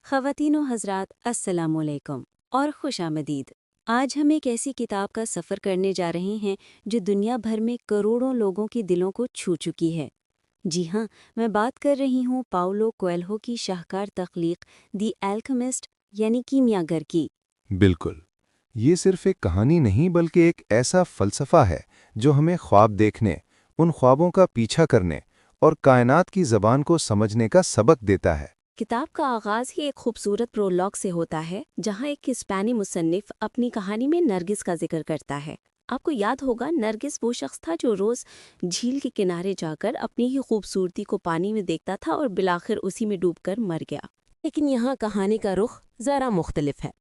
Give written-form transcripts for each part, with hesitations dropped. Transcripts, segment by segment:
خواتین و حضرات السلام علیکم اور خوش آمدید۔ آج ہم ایک ایسی کتاب کا سفر کرنے جا رہے ہیں جو دنیا بھر میں کروڑوں لوگوں کے دلوں کو چھو چکی ہے۔ جی ہاں، میں بات کر رہی ہوں پاؤلو کویلہو کی شاہکار تخلیق دی الکیمسٹ یعنی کیمیا گر کی۔ بالکل، یہ صرف ایک کہانی نہیں بلکہ ایک ایسا فلسفہ ہے جو ہمیں خواب دیکھنے، ان خوابوں کا پیچھا کرنے اور کائنات کی زبان کو سمجھنے کا سبق دیتا ہے۔ کتاب کا آغاز ہی ایک خوبصورت پرولوگ سے ہوتا ہے جہاں ایک اسپینی مصنف اپنی کہانی میں نرگس کا ذکر کرتا ہے۔ آپ کو یاد ہوگا نرگس وہ شخص تھا جو روز جھیل کے کنارے جا کر اپنی ہی خوبصورتی کو پانی میں دیکھتا تھا اور بالآخر اسی میں ڈوب کر مر گیا۔ لیکن یہاں کہانی کا رخ ذرا مختلف ہے۔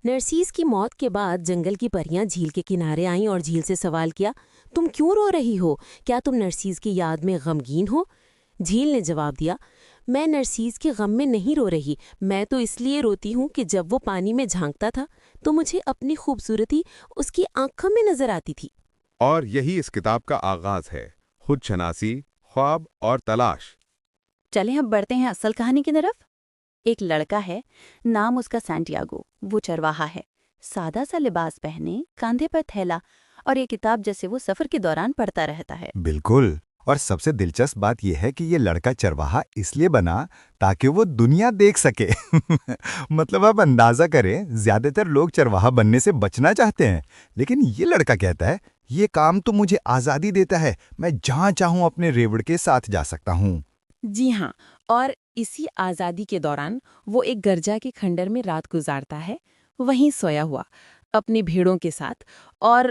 نرسیس کی موت کے بعد جنگل کی پریاں جھیل کے کنارے آئیں اور جھیل سے سوال کیا، تم کیوں رو رہی ہو؟ کیا تم نرسیس کی یاد میں غمگین ہو؟ جھیل نے جواب دیا، میں نرسیس کے غم میں نہیں رو رہی، میں تو اس لیے روتی ہوں کہ جب وہ پانی میں جھانکتا تھا تو مجھے اپنی خوبصورتی اس کی آنکھوں میں نظر آتی تھی۔ اور یہی اس کتاب کا آغاز ہے، خود شناسی، خواب اور تلاش۔ چلیں اب بڑھتے ہیں اصل کہانی کی طرف۔ ایک لڑکا ہے، نام اس کا سانٹیاگو۔ وہ چرواہا ہے، سادہ سا لباس پہنے، کاندھے پر تھیلا اور یہ کتاب جیسے وہ سفر کے دوران پڑھتا رہتا ہے۔ بالکل، اور سب سے دلچسپ بات یہ ہے کہ یہ لڑکا چرواہا اس لیے بنا تاکہ وہ دنیا دیکھ سکے۔ مطلب آپ اندازہ کریں، زیادہ تر لوگ چرواہا بننے سے بچنا چاہتے ہیں، لیکن یہ لڑکا کہتا ہے یہ کام تو مجھے آزادی دیتا ہے، میں جہاں چاہوں اپنے ریوڑ کے ساتھ جا سکتا ہوں۔ جی ہاں، اور اسی آزادی کے دوران وہ ایک گرجا کے کھنڈر میں رات گزارتا ہے، وہیں سویا ہوا اپنی بھیڑوں کے ساتھ، اور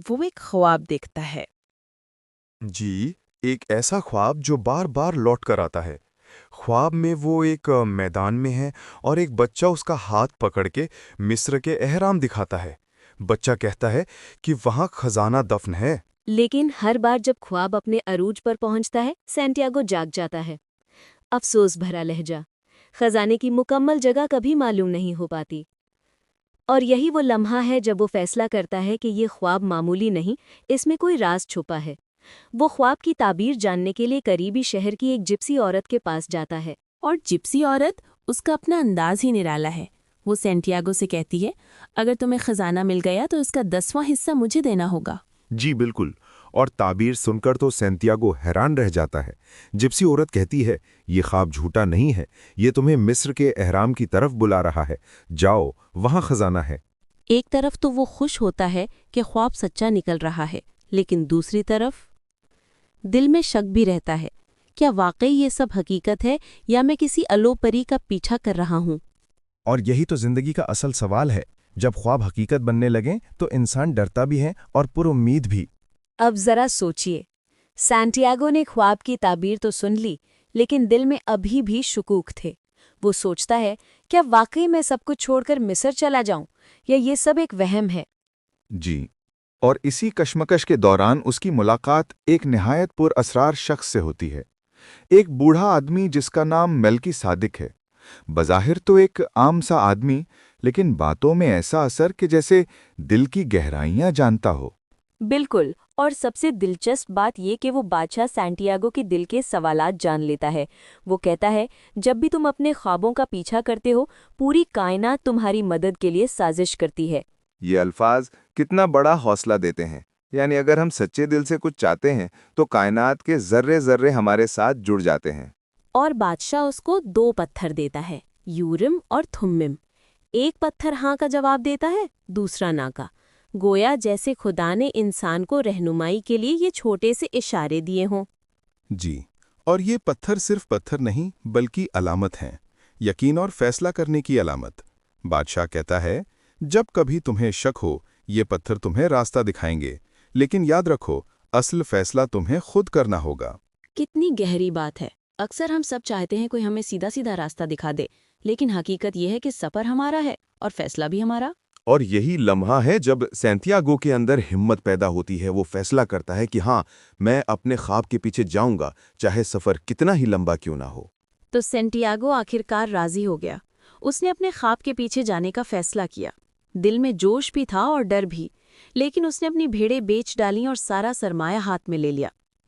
وہ ایک خواب دیکھتا ہے۔ جی، ایک ایسا خواب جو بار بار لوٹ کر آتا ہے۔ خواب میں وہ ایک میدان میں ہے اور ایک بچہ اس کا ہاتھ پکڑ کے مصر کے اہرام دکھاتا ہے۔ بچہ کہتا ہے کہ وہاں خزانہ دفن ہے۔ لیکن ہر بار جب خواب اپنے عروج پر پہنچتا ہے سانٹیاگو جاگ جاتا ہے۔ افسوس بھرا لہجہ، خزانے کی مکمل جگہ کبھی معلوم نہیں ہو پاتی۔ اور یہی وہ لمحہ ہے جب وہ فیصلہ کرتا ہے کہ یہ خواب معمولی نہیں، اس میں کوئی راز چھپا ہے۔ وہ خواب کی تعبیر جاننے کے لیے قریبی شہر کی ایک جپسی عورت کے پاس جاتا ہے۔ اور جپسی عورت، اس کا اپنا انداز ہی نرالا ہے۔ وہ سانٹیاگو سے کہتی ہے، اگر تمہیں خزانہ مل گیا تو اس کا 10واں حصہ مجھے دینا ہوگا۔ جی بالکل، اور تعبیر سن کر تو سانتیاگو حیران رہ جاتا ہے۔ جپسی عورت کہتی ہے، یہ خواب جھوٹا نہیں ہے، یہ تمہیں مصر کے اہرام کی طرف بلا رہا ہے، جاؤ، وہاں خزانہ ہے۔ ایک طرف تو وہ خوش ہوتا ہے کہ خواب سچا نکل رہا ہے، لیکن دوسری طرف دل میں شک بھی رہتا ہے، کیا واقعی یہ سب حقیقت ہے یا میں کسی الو پری کا پیچھا کر رہا ہوں؟ اور یہی تو زندگی کا اصل سوال ہے، جب خواب حقیقت بننے لگیں تو انسان ڈرتا بھی ہے اور پر امید بھی۔ اب ذرا سوچئے، سانٹیاگو نے خواب کی تعبیر تو سن لی، لیکن دل میں ابھی بھی شکوک تھے۔ وہ سوچتا ہے، کیا واقعی میں سب کچھ چھوڑ کر مصر چلا جاؤں یا یہ سب ایک وہم ہے؟ جی، اور اسی کشمکش کے دوران اس کی ملاقات ایک نہایت پر اسرار شخص سے ہوتی ہے، ایک بوڑھا آدمی جس کا نام ملکی صادق ہے۔ بظاہر تو ایک عام سا آدمی، لیکن باتوں میں ایسا اثر کہ جیسے دل کی گہرائیاں جانتا ہو۔ بالکل، اور سب سے دلچسپ بات یہ کہ وہ بادشاہ سانٹیاگو کے دل کے سوالات جان لیتا ہے۔ وہ کہتا ہے، جب بھی تم اپنے خوابوں کا پیچھا کرتے ہو، پوری کائنات تمہاری مدد کے لیے سازش کرتی ہے۔ یہ الفاظ کتنا بڑا حوصلہ دیتے ہیں، یعنی اگر ہم سچے دل سے کچھ چاہتے ہیں تو کائنات کے ذرے ذرے ہمارے ساتھ جڑ جاتے ہیں۔ اور بادشاہ اس کو 2 پتھر دیتا ہے، یورم اور تھمم۔ ایک پتھر ہاں کا جواب دیتا ہے، دوسرا نا کا، گویا جیسے خدا نے انسان کو رہنمائی کے لیے یہ چھوٹے سے اشارے دیے ہوں۔ جی، اور یہ پتھر صرف پتھر نہیں بلکہ علامت ہیں، یقین اور فیصلہ کرنے کی علامت۔ بادشاہ کہتا ہے، جب کبھی تمہیں شک ہو، یہ پتھر تمہیں راستہ دکھائیں گے، لیکن یاد رکھو، اصل فیصلہ تمہیں خود کرنا ہوگا۔ کتنی گہری بات ہے۔ اکثر ہم سب چاہتے ہیں کوئی ہمیں سیدھا سیدھا راستہ دکھا دے، لیکن حقیقت یہ ہے کہ سفر ہمارا ہے اور فیصلہ بھی ہمارا۔ اور یہی لمحہ ہے جب سانتیاگو کے اندر ہمت پیدا ہوتی ہے۔ وہ فیصلہ کرتا ہے کہ ہاں، میں اپنے خواب کے پیچھے جاؤں گا، چاہے سفر کتنا ہی لمبا کیوں نہ ہو۔ تو سانٹیاگو آخرکار راضی ہو گیا۔ اس نے اپنے خواب کے پیچھے جانے کا فیصلہ کیا۔ دل میں جوش بھی تھا اور ڈر بھی، لیکن اس نے اپنی بھیڑیں بیچ ڈالیں اور سارا سرمایہ ہاتھ میں لے لیا۔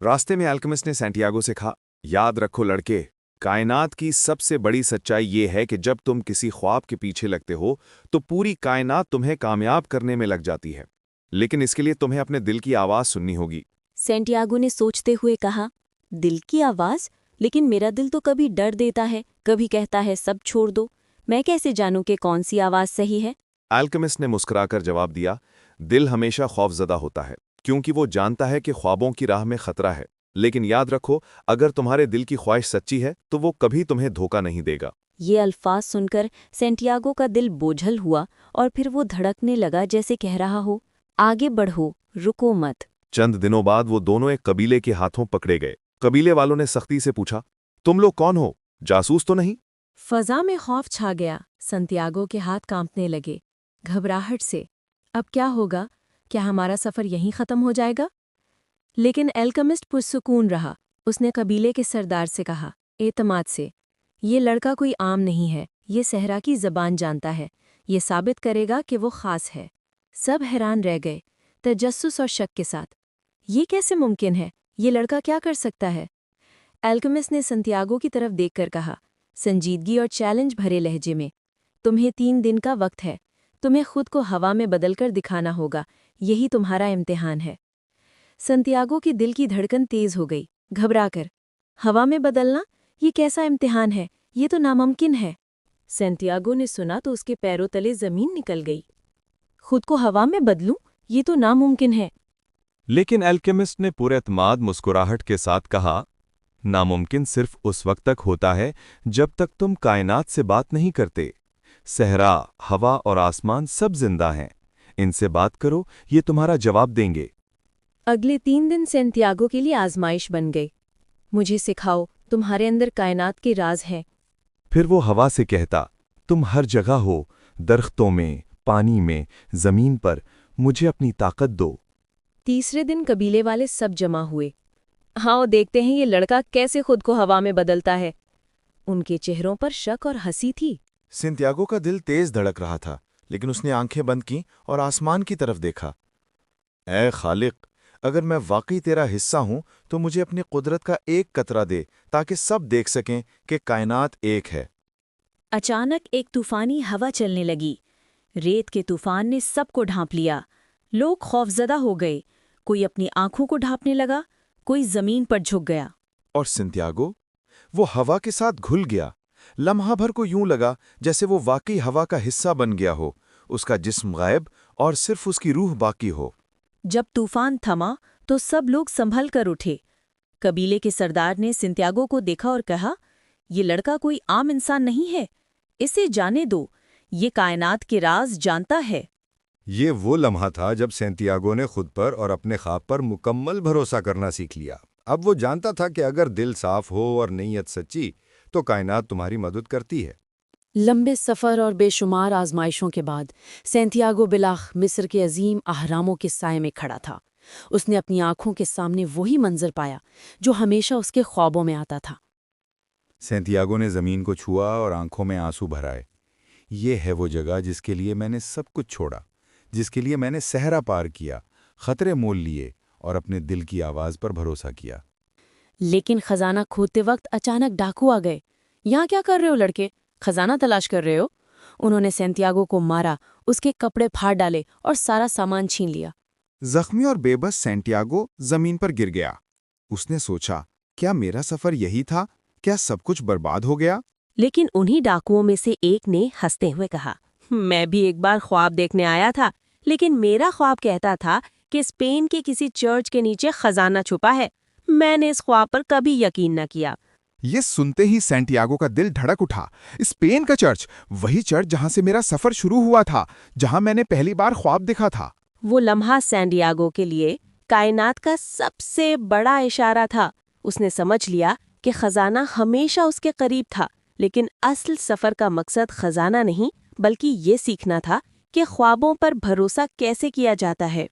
راستے میں الکیمسٹ نے سینٹیاگو سے کہا، یاد رکھو لڑکے، کائنات کی سب سے بڑی سچائی یہ ہے کہ جب تم کسی خواب کے پیچھے لگتے ہو تو پوری کائنات تمہیں کامیاب کرنے میں لگ جاتی ہے، لیکن اس کے لیے تمہیں اپنے دل کی آواز سننی ہوگی۔ سینٹیاگو نے سوچتے ہوئے کہا، دل کی آواز؟ لیکن میرا دل تو کبھی ڈر دیتا ہے، کبھی کہتا ہے سب چھوڑ دو، میں کیسے جانوں کہ کون سی آواز صحیح ہے؟ الکیمسٹ نے مسکرا کر جواب دیا، دل ہمیشہ خوفزدہ ہوتا ہے کیونکہ وہ جانتا ہے کہ خوابوں کی راہ میں خطرہ ہے، لیکن یاد رکھو اگر تمہارے دل کی خواہش سچی ہے تو وہ کبھی تمہیں دھوکہ نہیں دے گا۔ یہ الفاظ سن کر سینٹیاگو کا دل بوجھل ہوا اور پھر وہ دھڑکنے لگا جیسے کہہ رہا ہو، آگے بڑھو، رکو مت۔ چند دنوں بعد وہ دونوں ایک قبیلے کے ہاتھوں پکڑے گئے۔ قبیلے والوں نے سختی سے پوچھا، تم لوگ کون ہو؟ جاسوس تو نہیں؟ فضا میں خوف چھا گیا، سنتیاگو کے ہاتھ کانپنے لگے، گھبراہٹ سے۔ اب کیا ہوگا؟ کیا ہمارا سفر یہیں ختم ہو جائے گا؟ لیکن الکیمسٹ پرسکون رہا۔ اس نے قبیلے کے سردار سے کہا، اعتماد سے، یہ لڑکا کوئی عام نہیں ہے، یہ صحرا کی زبان جانتا ہے، یہ ثابت کرے گا کہ وہ خاص ہے۔ سب حیران رہ گئے، تجسس اور شک کے ساتھ۔ یہ کیسے ممکن ہے؟ یہ لڑکا کیا کر سکتا ہے؟ الکیمسٹ نے سنتیاگو کی طرف دیکھ کر کہا، سنجیدگی اور چیلنج بھرے لہجے میں، تمہیں 3 دن کا وقت ہے، تمہیں خود کو ہوا میں بدل کر دکھانا ہوگا، یہی تمہارا امتحان ہے۔ سنتیاگو کی دل کی دھڑکن تیز ہو گئی، گھبرا کر، ہوا میں بدلنا؟ یہ کیسا امتحان ہے؟ یہ تو ناممکن ہے۔ سنتیاگو نے سنا تو اس کے پیروں تلے زمین نکل گئی۔ خود کو ہوا میں بدلوں؟ یہ تو ناممکن ہے۔ لیکن الکیمسٹ نے پورے اعتماد مسکراہٹ کے ساتھ کہا، ناممکن صرف اس وقت تک ہوتا ہے جب تک تم کائنات سے بات نہیں کرتے۔ صحرا، ہوا اور آسمان سب زندہ ہیں، ان سے بات کرو، یہ تمہارا جواب دیں گے۔ اگلے 3 دن سنتیاگو کے لیے آزمائش بن گئی۔ مجھے سکھاؤ، تمہارے اندر کائنات کے راز ہیں۔ پھر وہ ہوا سے کہتا، تم ہر جگہ ہو، درختوں میں، پانی میں، زمین پر، مجھے اپنی طاقت دو۔ تیسرے دن قبیلے والے سب جمع ہوئے۔ ہاں، دیکھتے ہیں یہ لڑکا کیسے خود کو ہوا میں بدلتا ہے۔ ان کے چہروں پر شک اور ہنسی تھی۔ سنتیاگو کا دل تیز دھڑک رہا تھا، لیکن اس نے آنکھیں بند کیں اور آسمان کی طرف دیکھا۔ اے خالق، اگر میں واقعی تیرا حصہ ہوں تو مجھے اپنی قدرت کا ایک قطرہ دے تاکہ سب دیکھ سکیں کہ کائنات ایک ہے۔ اچانک ایک طوفانی ہوا چلنے لگی۔ ریت کے طوفان نے سب کو ڈھانپ لیا۔ لوگ خوفزدہ ہو گئے، کوئی اپنی آنکھوں کو ڈھانپنے لگا، کوئی زمین پر جھک گیا۔ اور سنتیاگو؟ وہ ہوا کے ساتھ گھل گیا۔ لمحہ بھر کو یوں لگا جیسے وہ واقعی ہوا کا حصہ بن گیا ہو، اس کا جسم غائب اور صرف اس کی روح باقی ہو۔ جب طوفان تھما تو سب لوگ سنبھل کر اٹھے۔ قبیلے کے سردار نے سنتیاگو کو دیکھا اور کہا، یہ لڑکا کوئی عام انسان نہیں ہے، اسے جانے دو، یہ کائنات کے راز جانتا ہے۔ یہ وہ لمحہ تھا جب سینتیاگو نے خود پر اور اپنے خواب پر مکمل بھروسہ کرنا سیکھ لیا۔ اب وہ جانتا تھا کہ اگر دل صاف ہو اور نیت سچی تو کائنات تمہاری مدد کرتی ہے۔ لمبے سفر اور بے شمار آزمائشوں کے بعد سینتیاگو بلاخر مصر کے عظیم اہراموں کے سائے میں کھڑا تھا۔ اس نے اپنی آنکھوں کے سامنے وہی منظر پایا جو ہمیشہ اس کے خوابوں میں آتا تھا۔ سینتیاگو نے زمین کو چھوا اور آنکھوں میں آنسو بھرائے۔ یہ ہے وہ جگہ جس کے لیے میں نے سب کچھ چھوڑا، جس کے لیے میں نے صحرا پار کیا، خطرے مول لیے اور اپنے دل کی آواز پر بھروسہ کیا۔ لیکن خزانہ کھودتے وقت اچانک ڈاکو آ گئے۔ یہاں کیا کر رہے ہو لڑکے؟ خزانہ تلاش کر رہے ہو؟ انہوں نے سینتیاگو کو مارا، اس کے کپڑے پھاڑ ڈالے اور سارا سامان چھین لیا۔ زخمی اور بے بس سینٹیاگو زمین پر گر گیا۔ اس نے سوچا، کیا میرا سفر یہی تھا؟ کیا سب کچھ برباد ہو گیا؟ لیکن انہی ڈاکوؤں میں سے ایک نے ہنستے ہوئے کہا، میں بھی ایک بار خواب دیکھنے آیا تھا، لیکن میرا خواب کہتا تھا کہ اسپین کے کسی چرچ کے نیچے خزانہ چھپا ہے۔ میں نے اس خواب پر کبھی یقین نہ کیا۔ یہ سنتے ہی سینٹیاگو کا دل دھڑک اٹھا۔ اسپین کا چرچ، وہی چرچ جہاں سے میرا سفر شروع ہوا تھا، جہاں میں نے پہلی بار خواب دیکھا تھا۔ وہ لمحہ سینٹیاگو کے لیے کائنات کا سب سے بڑا اشارہ تھا۔ اس نے سمجھ لیا کہ خزانہ ہمیشہ اس کے قریب تھا، لیکن اصل سفر کا مقصد خزانہ نہیں بلکہ یہ سیکھنا تھا کہ خوابوں پر بھروسہ کیسے کیا جاتا ہے۔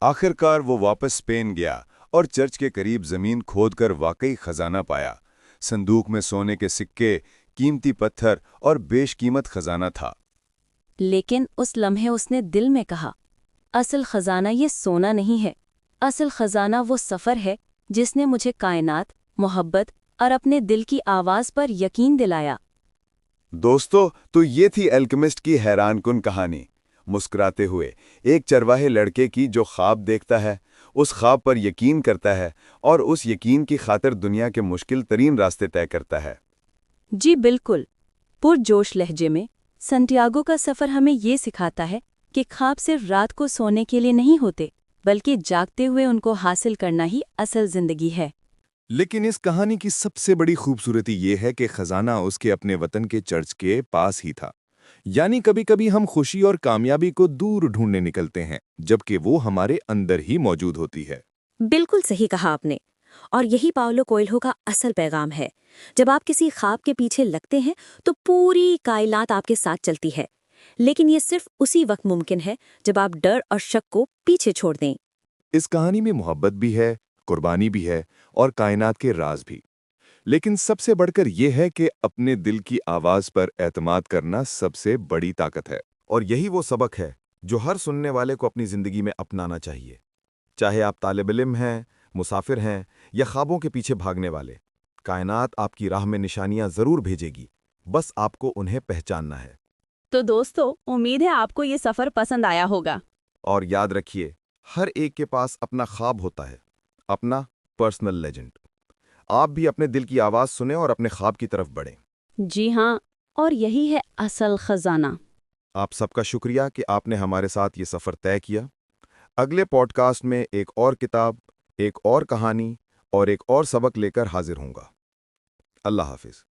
آخرکار وہ واپس اسپین گیا اور چرچ کے قریب زمین کھود کر واقعی خزانہ پایا۔ صندوق میں سونے کے سکے، قیمتی پتھر اور بیش قیمت خزانہ تھا۔ لیکن اس لمحے اس نے دل میں کہا، اصل خزانہ یہ سونا نہیں ہے، اصل خزانہ وہ سفر ہے جس نے مجھے کائنات، محبت اور اپنے دل کی آواز پر یقین دلایا۔ دوستو، تو یہ تھی الکیمسٹ کی حیران کن کہانی، مسکراتے ہوئے ایک چرواہے لڑکے کی جو خواب دیکھتا ہے، اس خواب پر یقین کرتا ہے اور اس یقین کی خاطر دنیا کے مشکل ترین راستے طے کرتا ہے۔ جی بالکل، پرجوش لہجے میں سنٹیاگو کا سفر ہمیں یہ سکھاتا ہے کہ خواب صرف رات کو سونے کے لیے نہیں ہوتے، بلکہ جاگتے ہوئے ان کو حاصل کرنا ہی اصل زندگی ہے۔ لیکن اس کہانی کی سب سے بڑی خوبصورتی یہ ہے کہ خزانہ اس کے اپنے وطن کے چرچ کے پاس ہی تھا۔ یعنی کبھی کبھی ہم خوشی اور کامیابی کو دور ڈھونڈنے نکلتے ہیں، جبکہ وہ ہمارے اندر ہی موجود ہوتی ہے۔ بالکل صحیح کہا آپ نے، اور یہی پاولو کوئلہو کا اصل پیغام ہے۔ جب آپ کسی خواب کے پیچھے لگتے ہیں تو پوری کائنات آپ کے ساتھ چلتی ہے، لیکن یہ صرف اسی وقت ممکن ہے جب آپ ڈر اور شک کو پیچھے چھوڑ دیں۔ اس کہانی میں محبت بھی ہے، قربانی بھی ہے اور کائنات کے راز بھی، لیکن سب سے بڑھ کر یہ ہے کہ اپنے دل کی آواز پر اعتماد کرنا سب سے بڑی طاقت ہے۔ اور یہی وہ سبق ہے جو ہر سننے والے کو اپنی زندگی میں اپنانا چاہیے، چاہے آپ طالب علم ہیں، مسافر ہیں یا خوابوں کے پیچھے بھاگنے والے۔ کائنات آپ کی راہ میں نشانیاں ضرور بھیجے گی، بس آپ کو انہیں پہچاننا ہے۔ تو دوستو، امید ہے آپ کو یہ سفر پسند آیا ہوگا۔ اور یاد رکھیے، ہر ایک کے پاس اپنا خواب ہوتا ہے، اپنا پرسنل لیجنڈ۔ آپ بھی اپنے دل کی آواز سنیں اور اپنے خواب کی طرف بڑھیں۔ جی ہاں، اور یہی ہے اصل خزانہ۔ آپ سب کا شکریہ کہ آپ نے ہمارے ساتھ یہ سفر طے کیا۔ اگلے پوڈ کاسٹ میں ایک اور کتاب، ایک اور کہانی اور ایک اور سبق لے کر حاضر ہوں گا۔ اللہ حافظ۔